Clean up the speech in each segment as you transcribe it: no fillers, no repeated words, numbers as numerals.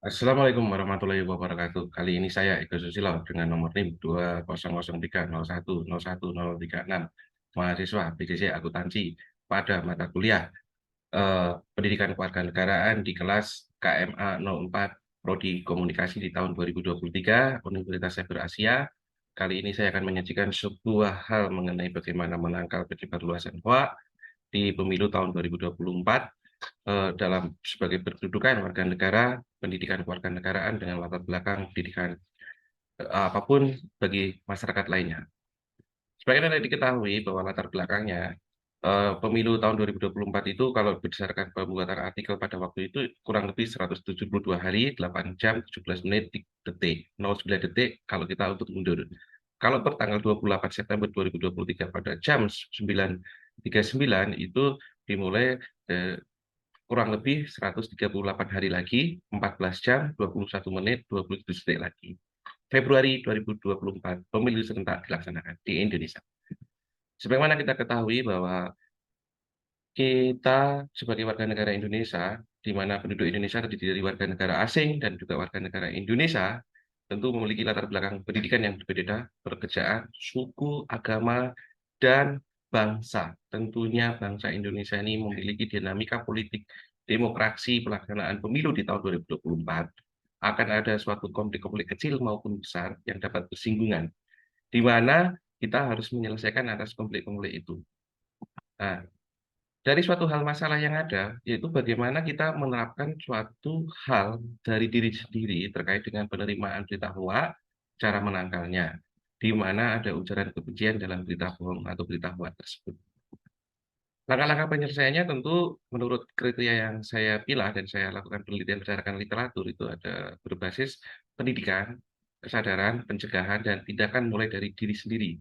Assalamualaikum warahmatullahi wabarakatuh. Kali ini saya Eko Susilo dengan nomor NIM 2003010136, mahasiswa BCC Akuntansi pada mata kuliah Pendidikan Kewarganegaraan di kelas KMA 04 Prodi Komunikasi di tahun 2023 Universitas Cyber Asia. Kali ini saya akan menyajikan sebuah hal mengenai bagaimana menangkal penyebar luasan hoak di pemilu tahun 2024 dalam sebagai berkedudukan warga negara, pendidikan kewarganegaraan dengan latar belakang pendidikan apapun bagi masyarakat lainnya. Sebagaimana diketahui bahwa latar belakangnya pemilu tahun 2024 itu kalau berdasarkan pembuatan artikel pada waktu itu kurang lebih 172 hari, 8 jam, 17 menit, detik, 09 detik kalau kita untuk mundur. Kalau per tanggal 28 September 2023 pada jam 9.39 itu dimulai kurang lebih 138 hari lagi, 14 jam, 21 menit, 27 detik lagi. Februari 2024, pemilu serentak dilaksanakan di Indonesia. Sebagaimana kita ketahui bahwa kita sebagai warga negara Indonesia, di mana penduduk Indonesia terdiri dari warga negara asing dan juga warga negara Indonesia, tentu memiliki latar belakang pendidikan yang berbeda, pekerjaan, suku, agama, dan bangsa. Tentunya bangsa Indonesia ini memiliki dinamika politik, demokrasi, pelaksanaan pemilu di tahun 2024, akan ada suatu konflik-konflik kecil maupun besar yang dapat bersinggungan, di mana kita harus menyelesaikan atas konflik-konflik itu. Nah, dari suatu hal masalah yang ada, yaitu bagaimana kita menerapkan suatu hal dari diri sendiri terkait dengan penerimaan berita hoak, cara menangkalnya, di mana ada ujaran kebencian dalam berita bohong atau berita hoak tersebut. Langkah-langkah penyelesaiannya tentu menurut kriteria yang saya pilah dan saya lakukan penelitian berdasarkan literatur itu ada berbasis pendidikan, kesadaran, pencegahan, dan tindakan mulai dari diri sendiri.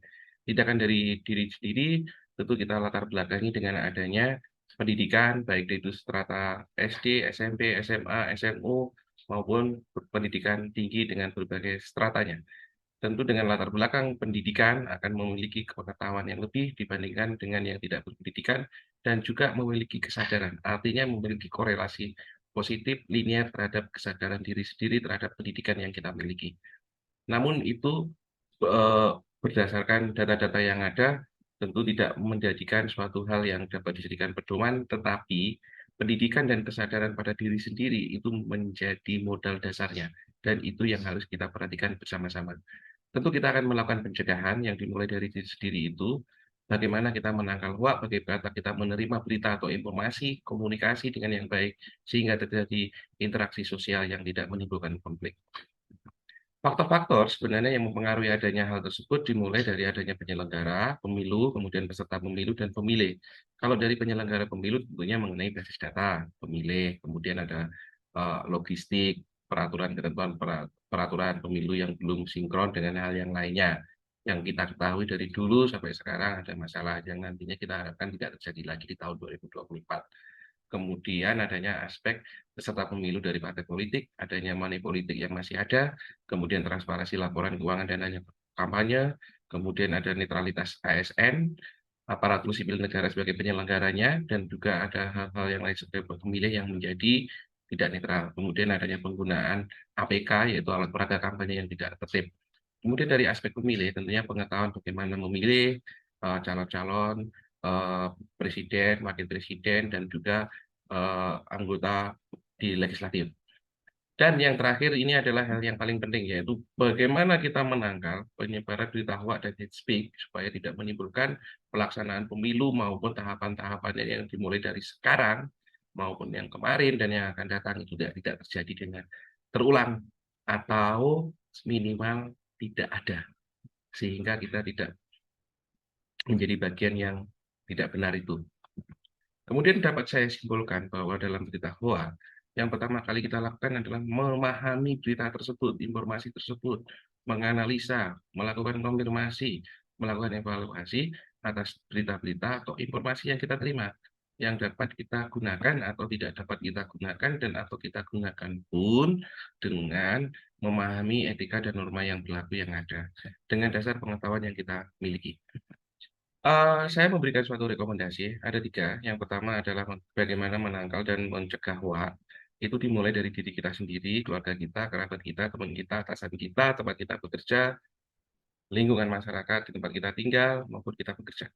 Tindakan dari diri sendiri tentu kita latar belakangi dengan adanya pendidikan, baik itu strata SD, SMP, SMA, SMU, maupun pendidikan tinggi dengan berbagai stratanya. Tentu dengan latar belakang pendidikan akan memiliki pengetahuan yang lebih dibandingkan dengan yang tidak berpendidikan dan juga memiliki kesadaran. Artinya memiliki korelasi positif linear terhadap kesadaran diri sendiri terhadap pendidikan yang kita miliki. Namun itu berdasarkan data-data yang ada tentu tidak menjadikan suatu hal yang dapat dijadikan pedoman, tetapi pendidikan dan kesadaran pada diri sendiri itu menjadi modal dasarnya dan itu yang harus kita perhatikan bersama-sama. Tentu kita akan melakukan pencegahan yang dimulai dari diri sendiri itu, bagaimana kita menangkal hoak, bagaimana kita menerima berita atau informasi, komunikasi dengan yang baik, sehingga terjadi interaksi sosial yang tidak menimbulkan konflik. Faktor-faktor sebenarnya yang mempengaruhi adanya hal tersebut dimulai dari adanya penyelenggara pemilu, kemudian peserta pemilu dan pemilih. Kalau dari penyelenggara pemilu tentunya mengenai basis data pemilih, kemudian ada logistik, peraturan ketentuan peraturan pemilu yang belum sinkron dengan hal yang lainnya. Yang kita ketahui dari dulu sampai sekarang ada masalah yang nantinya kita harapkan tidak terjadi lagi di tahun 2024. Kemudian adanya aspek peserta pemilu dari partai politik, adanya money politik yang masih ada, kemudian transparansi laporan keuangan dananya kampanye, kemudian ada netralitas ASN, aparatur sipil negara sebagai penyelenggaranya, dan juga ada hal-hal yang lain sebagai pemilih yang menjadi tidak netral. Kemudian adanya penggunaan APK, yaitu alat peraga kampanye yang tidak tertib. Kemudian dari aspek pemilih, tentunya pengetahuan bagaimana memilih calon-calon eh, presiden, wakil presiden, dan juga anggota di legislatif. Dan yang terakhir ini adalah hal yang paling penting, yaitu bagaimana kita menangkal penyebaran berita hoak dan hate speech supaya tidak menimbulkan pelaksanaan pemilu maupun tahapan-tahapannya yang dimulai dari sekarang maupun yang kemarin dan yang akan datang juga tidak terjadi dengan terulang atau minimal tidak ada, sehingga kita tidak menjadi bagian yang tidak benar itu. Kemudian dapat saya simpulkan bahwa dalam berita hoak, yang pertama kali kita lakukan adalah memahami berita tersebut, informasi tersebut, menganalisa, melakukan konfirmasi, melakukan evaluasi atas berita-berita atau informasi yang kita terima, yang dapat kita gunakan atau tidak dapat kita gunakan dan atau kita gunakan pun dengan memahami etika dan norma yang berlaku yang ada dengan dasar pengetahuan yang kita miliki. Saya memberikan suatu rekomendasi, ada 3. Yang pertama adalah bagaimana menangkal dan mencegah hoak. Itu dimulai dari diri kita sendiri, keluarga kita, kerabat kita, teman kita, atasan kita, tempat kita bekerja, lingkungan masyarakat di tempat kita tinggal, maupun kita bekerja.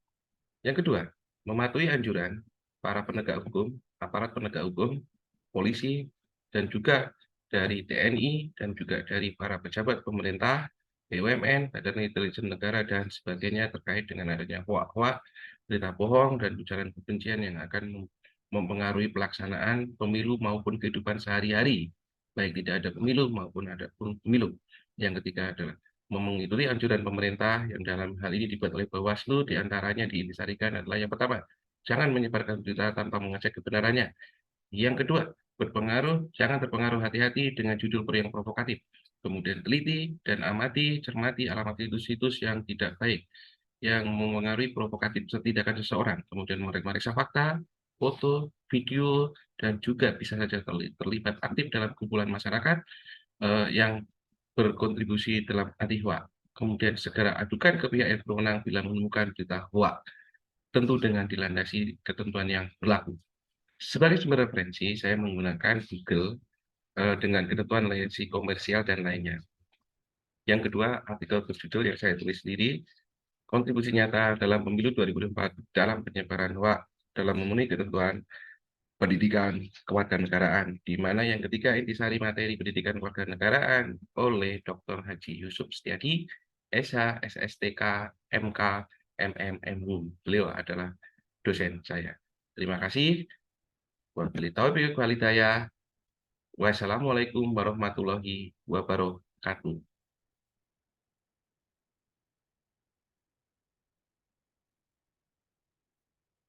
Yang kedua, mematuhi anjuran para penegak hukum, aparat penegak hukum, polisi, dan juga dari TNI, dan juga dari para pejabat pemerintah, BUMN, Badan Intelijen Negara, dan sebagainya terkait dengan adanya hoak-hoak, berita bohong, dan ujaran kebencian yang akan mempengaruhi pelaksanaan pemilu maupun kehidupan sehari-hari, baik tidak ada pemilu maupun ada pemilu. Yang ketiga adalah mengikuti anjuran pemerintah yang dalam hal ini dibuat oleh Bawaslu, diantaranya diintisarikan adalah yang pertama, jangan menyebarkan berita tanpa mengecek kebenarannya. Yang kedua, jangan terpengaruh hati-hati dengan judul yang provokatif. Kemudian teliti dan amati, cermati alamat situs-situs yang tidak baik, yang mempengaruhi provokatif tindakan seseorang. Kemudian memeriksa fakta, foto, video, dan juga bisa saja terlibat aktif dalam kumpulan masyarakat yang berkontribusi dalam anti hoak. Kemudian segera adukan ke pihak yang berwenang bila menemukan berita hoak, tentu dengan dilandasi ketentuan yang berlaku. Sebagai sumber referensi, saya menggunakan Google dengan ketentuan lisensi komersial dan lainnya. Yang kedua, artikel berjudul yang saya tulis sendiri, kontribusi nyata dalam pemilu 2024 dalam penyebaran hoak dalam memenuhi ketentuan pendidikan kewarganegaraan, di mana yang ketiga intisari materi pendidikan kewarganegaraan oleh Dr. Haji Yusuf Setiadi, SH, SSTK, MK, MM, MHUM. Beliau adalah dosen saya. Terima kasih. Wabillahi taufiq wal hidayah. Wassalamualaikum warahmatullahi wabarakatuh.